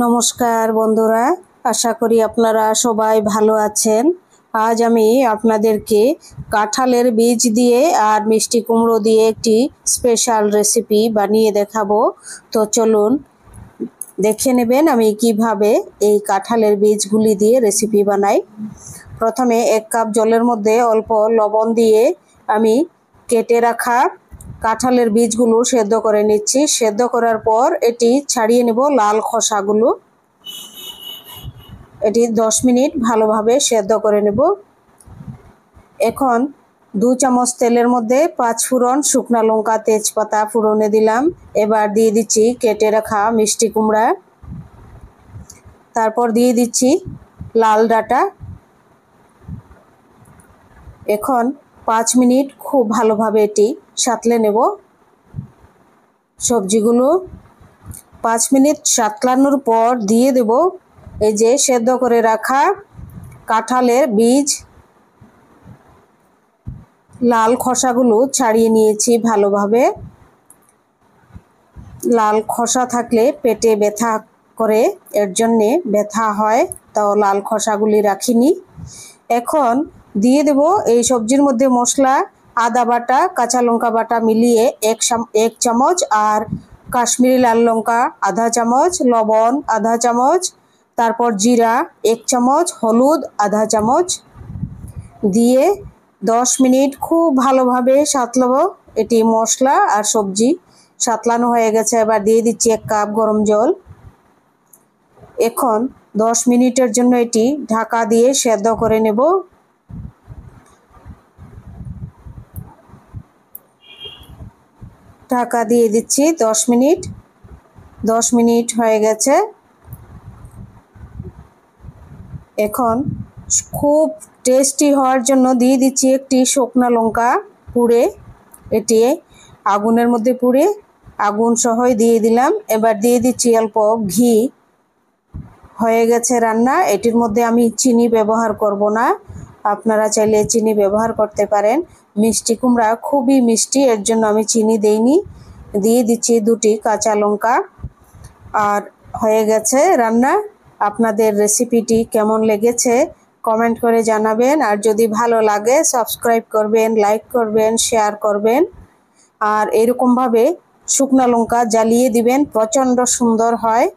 নমস্কার বন্ধুরা, আশা করি আপনারা সবাই ভালো আছেন। আজ আমি আপনাদেরকে কাঁঠালের বীজ দিয়ে আর মিষ্টি কুমড়ো দিয়ে একটি স্পেশাল রেসিপি বানিয়ে দেখাবো। তো চলুন দেখে নেবেন আমি কিভাবে এই কাঁঠালের বীজগুলি দিয়ে রেসিপি বানাই। প্রথমে 1 কাপ জলের মধ্যে অল্প লবণ দিয়ে আমি কেটে রাখা কাঁঠালের বীজগুলো সেদ্ধ করে নিচ্ছি। সেদ্ধ করার পর এটি ছাড়িয়ে নেব লাল খোসাগুলো। এটি 10 মিনিট ভালোভাবে সেদ্ধ করে নেব। এখন 2 চামচ তেলের মধ্যে 5 ফোড়ন, শুকনো লঙ্কা, তেজপাতা ফোড়নে দিলাম। এবার দিয়ে দিচ্ছি কেটে রাখা মিষ্টি কুমড়া, তারপর দিয়ে দিচ্ছি লাল ডাঁটা। এখন 5 মিনিট খুব ভালোভাবে এটি সাঁতলে নেব সবজিগুলো। 5 মিনিট সাঁতলানোর পর দিয়ে দেব এই যে সেদ্ধ করে রাখা কাঁঠালের বীজ। লাল খোসাগুলো ছাড়িয়ে নিয়েছি ভালোভাবে। লাল খোসা থাকলে পেটে ব্যথা করে, এর জন্যে ব্যথা হয়, তো লাল খোসাগুলি রাখিনি। এখন দিয়ে দেব এই সবজির মধ্যে মশলা, আদা বাটা, কাঁচা লঙ্কা বাটা মিলিয়ে 1 চামচ, আর কাশ্মীরি লাল লঙ্কা আধা চামচ, লবণ আধা চামচ, তারপর জিরা 1 চামচ, হলুদ আধা চামচ দিয়ে 10 মিনিট খুব ভালোভাবে সাঁতলাবো। এটি মশলা আর সবজি সাঁতলানো হয়ে গেছে। এবার দিয়ে দিচ্ছি 1 কাপ গরম জল। এখন 10 মিনিটের জন্য এটি ঢাকা দিয়ে সেদ্ধ করে নেব। ঢাকা দিয়ে দিচ্ছি 10 মিনিট। 10 মিনিট হয়ে গেছে। এখন খুব টেস্টি হওয়ার জন্য দিয়ে দিচ্ছি একটি শুকনো লঙ্কা পুড়ে, এটি আগুনের মধ্যে পুড়ে আগুন সহই দিয়ে দিলাম। এবার দিয়ে দিচ্ছি অল্প ঘি। হয়ে গেছে রান্না। এটির মধ্যে আমি চিনি ব্যবহার করব না, আপনারা চাইলে চিনি ব্যবহার করতে পারেন। মিষ্টি কুমড়া খুবই মিষ্টি, এর জন্য আমি চিনি দেইনি। দিয়ে দিচ্ছি 2টি কাঁচা লঙ্কা। আর হয়ে গেছে রান্না। আপনাদের রেসিপিটি কেমন লেগেছে কমেন্ট করে জানাবেন, আর যদি ভালো লাগে সাবস্ক্রাইব করবেন, লাইক করবেন, শেয়ার করবেন। আর এরকমভাবে শুকনো লঙ্কা জ্বালিয়ে দিবেন, প্রচণ্ড সুন্দর হয়।